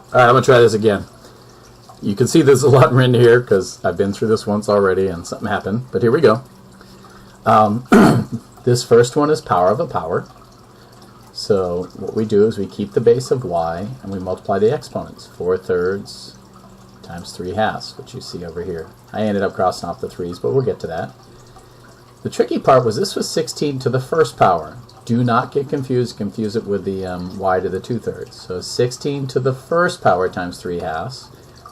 Alright, I'm going to try this again. You can see there's a lot written here because I've been through this once already and something happened. But here we go. This first one is power of a power. So what we do is we keep the base of y and we multiply the exponents. 4/3 times 3/2, which you see over here. I ended up crossing off the 3's, but we'll get to that. The tricky part was this was 16 to the first power. Do not get confused. Confuse it with the y to the 2/3. So 16 to the first power times 3/2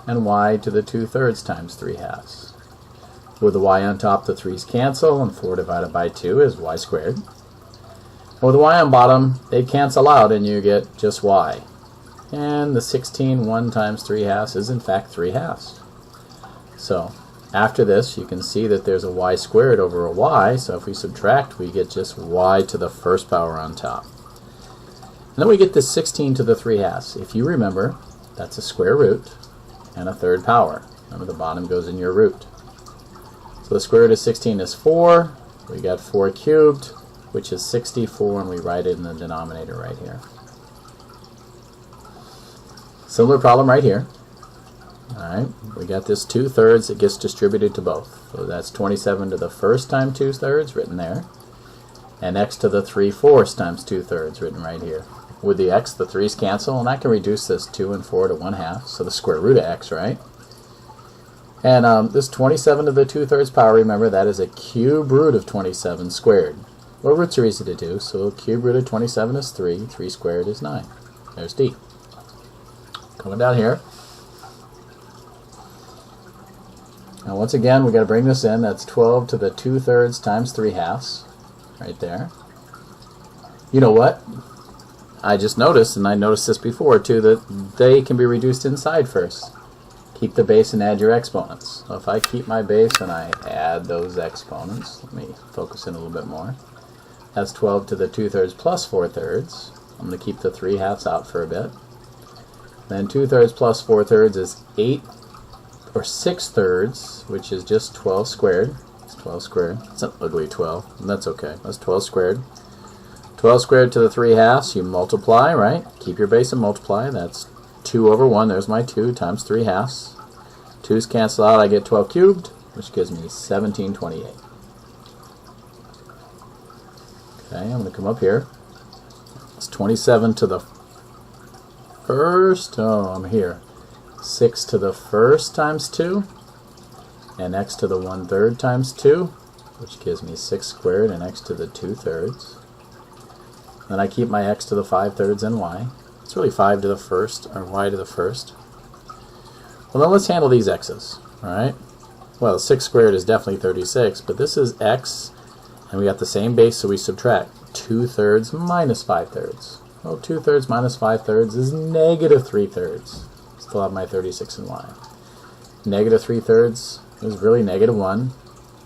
and y to the 2/3 times 3/2. With the y on top, the 3's cancel, and 4 divided by 2 is y squared. With the y on bottom, they cancel out and you get just y. And the 16, 1 times 3/2 is in fact 3/2. So after this, you can see that there's a y squared over a y, so if we subtract, we get just y to the first power on top. And then we get this 16 to the 3/2. If you remember, that's a square root and a third power. Remember, the bottom goes in your root. So the square root of 16 is 4. We got 4 cubed, which is 64, and we write it in the denominator right here. Similar problem right here. Alright, we got this 2/3 that gets distributed to both. So that's 27 to the first times 2/3 written there. And x to the 3/4 times 2/3 written right here. With the x, the 3's cancel, and I can reduce this 2 and 4 to 1/2, so the square root of x, right? And this 27 to the 2/3 power, remember, that is a cube root of 27 squared. Well, roots are easy to do, so cube root of 27 is 3, 3 squared is 9. There's D. Coming down here. Now once again, we've got to bring this in. That's 12 to the 2/3 times 3/2, right there. You know what? I just noticed, and I noticed this before too, that they can be reduced inside first. Keep the base and add your exponents. So if I keep my base and I add those exponents, let me focus in a little bit more. That's 12 to the 2/3 plus 4/3. I'm going to keep the 3/2 out for a bit. Then 2/3 plus 4/3 is 8 or 6/3, which is just 12 squared. It's 12 squared. It's an ugly 12, and that's okay. That's 12 squared. 12 squared to the 3/2, you multiply, right? Keep your base and multiply. That's 2 over 1. There's my 2 times 3/2. 2's cancel out. I get 12 cubed, which gives me 1728. Okay, I'm going to come up here. It's 27 to the first. Oh, I'm here. 6 to the first times 2, and x to the 1/3 times 2, which gives me 6 squared, and x to the 2/3. Then I keep my x to the 5/3 and y. It's really 5 to the first, or y to the first. Well, then let's handle these x's, alright? Well, 6 squared is definitely 36, but this is x, and we got the same base, so we subtract 2/3 minus 5/3. Well, 2/3 minus 5/3 is negative 3/3. Still have my 36 and y. Negative 3/3 is really negative 1.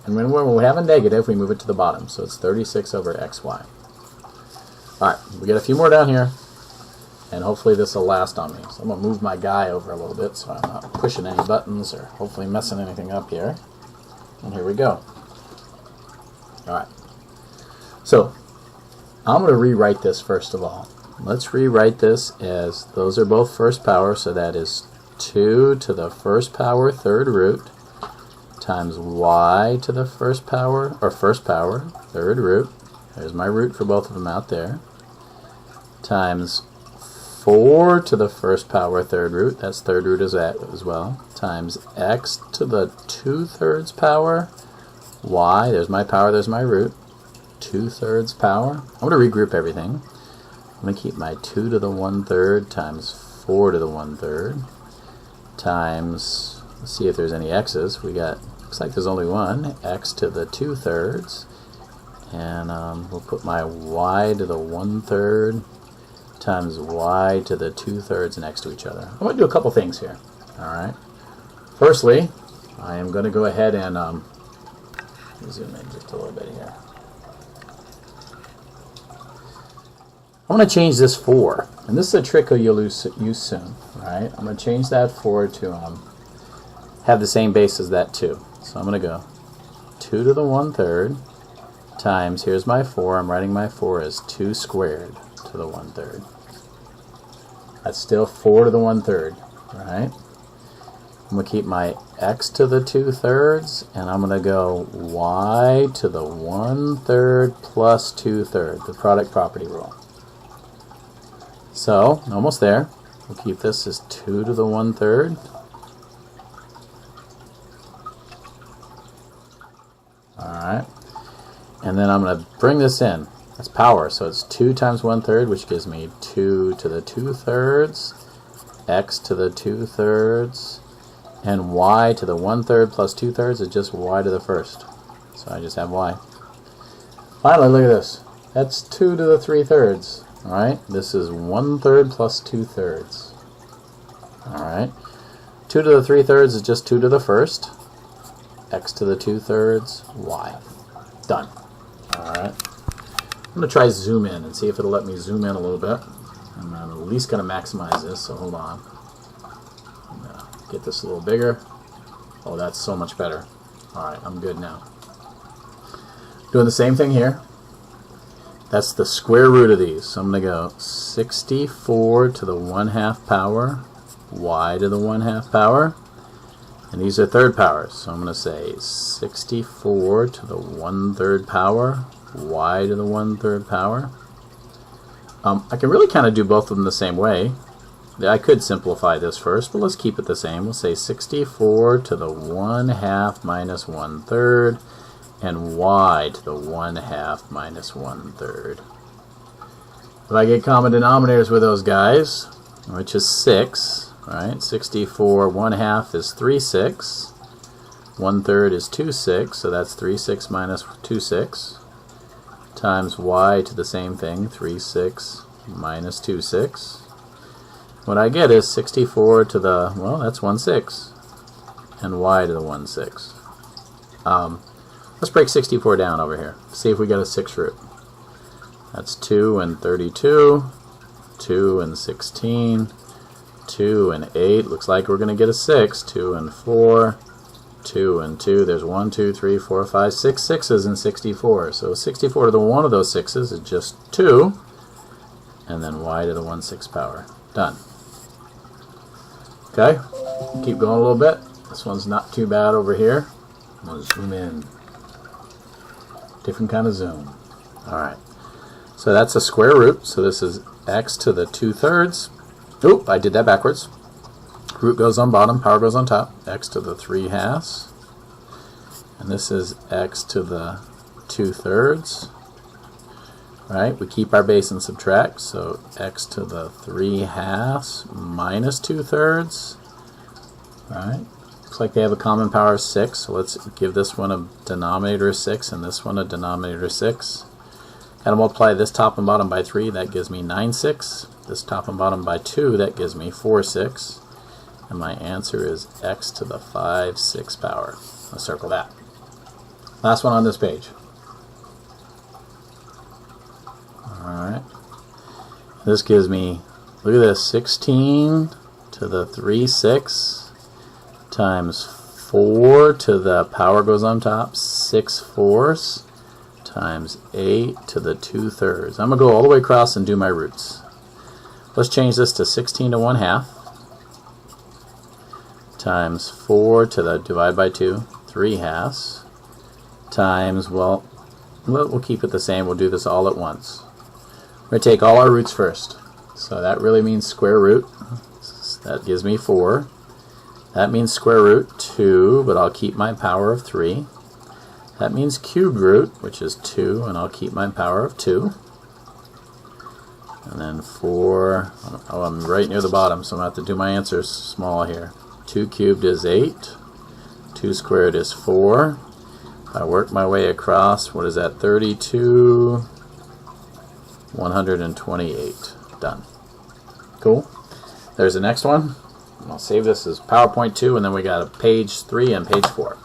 And when we have a negative, we move it to the bottom. So it's 36 over xy. Alright, we got a few more down here. And hopefully this will last on me. So I'm going to move my guy over a little bit so I'm not pushing any buttons or hopefully messing anything up here. And here we go. Alright. So I'm going to rewrite this first of all. Let's rewrite this as those are both first power, so that is 2 to the first power third root times y to the first power, or first power third root. There's my root for both of them out there. Times 4 to the first power third root, that's third root as well, times x to the 2/3 power y, there's my power, there's my root, 2/3 power. I'm going to regroup everything. I'm going to keep my 2 to the 1/3 times 4 to the 1/3 times, let's see if there's any x's. We got, looks like there's only one, x to the 2/3, and we'll put my y to the 1/3 times y to the 2/3 next to each other. I'm going to do a couple things here. Alright. Firstly, I am going to go ahead and zoom in just a little bit here. I'm going to change this 4, and this is a trick you'll use soon. Right? I'm going to change that 4 to have the same base as that 2. So I'm going to go 2 to the 1/3 times, here's my 4, I'm writing my 4 as 2 squared to the 1/3. That's still 4 to the 1/3, right? I'm going to keep my x to the 2/3, and I'm going to go y to the 1/3 plus 2/3, the product property rule. So, almost there. We'll keep this as 2 to the 1/3. Alright. And then I'm going to bring this in. That's power, so it's 2 times 1/3, which gives me 2 to the 2/3, x to the 2/3, and y to the 1/3 plus 2/3 is just y to the 1st. So I just have y. Finally, look at this. That's 2 to the 3/3. Alright, this is 1/3 plus 2/3. Alright, 2 to the 3/3 is just 2 to the 1st. X to the 2/3, y. Done. Alright. I'm going to try zoom in and see if it'll let me zoom in a little bit. I'm at least going to maximize this, so hold on. I'm going to get this a little bigger. Oh, that's so much better. Alright, I'm good now. Doing the same thing here. That's the square root of these. So I'm going to go 64 to the 1/2 power, y to the 1/2 power. And these are third powers. So I'm going to say 64 to the 1/3 power, y to the 1/3 power. I can really kind of do both of them the same way. I could simplify this first, but let's keep it the same. We'll say 64 to the 1/2 minus 1/3, and y to the 1/2 minus 1/3. If I get common denominators with those guys, which is 6, right? 64 1/2 is 3/6. 1/3 is 2/6, so that's 3/6 minus 2/6 times y to the same thing, 3/6 minus 2/6. What I get is 64 to the, well, that's 1/6, and y to the 1/6. Let's break 64 down over here. See if we get a 6th root. That's 2 and 32, 2 and 16, 2 and 8. Looks like we're going to get a 6. 2 and 4, 2 and 2. There's 1, 2, 3, 4, 5, 6 6s in 64. So 64 to the 1 of those 6s is just 2. And then y to the 1/6 power. Done. Okay, keep going a little bit. This one's not too bad over here. I'm going to zoom in. Different kind of zoom. Alright, so that's a square root. So this is x to the 2/3. Oop, I did that backwards. Root goes on bottom, power goes on top. X to the 3/2. And this is x to the 2/3. Right, we keep our base and subtract, so x to the 3/2 minus 2/3. Right, looks like they have a common power of 6, so let's give this one a denominator of 6 and this one a denominator of 6. Gotta multiply this top and bottom by 3, that gives me 9/6. This top and bottom by 2, that gives me 4/6. And my answer is x to the 5/6 power. Let's circle that. Last one on this page. Alright, this gives me, look at this, 16 to the 3/6 times 4 to the power goes on top, 6/4 times 8 to the 2/3. I'm going to go all the way across and do my roots. Let's change this to 16 to 1/2 times 4 to the, divide by 2, 3/2 times, well, we'll keep it the same. We'll do this all at once. We're going to take all our roots first. So that really means square root. That gives me 4. That means square root 2, but I'll keep my power of 3. That means cube root, which is 2, and I'll keep my power of 2. And then 4, oh, I'm right near the bottom, so I'm going to have to do my answers small here. 2 cubed is 8. 2 squared is 4. If I work my way across, what is that, 32, 128. Done. Cool. There's the next one. I'll save this as PowerPoint 2, and then we got a page 3 and page 4.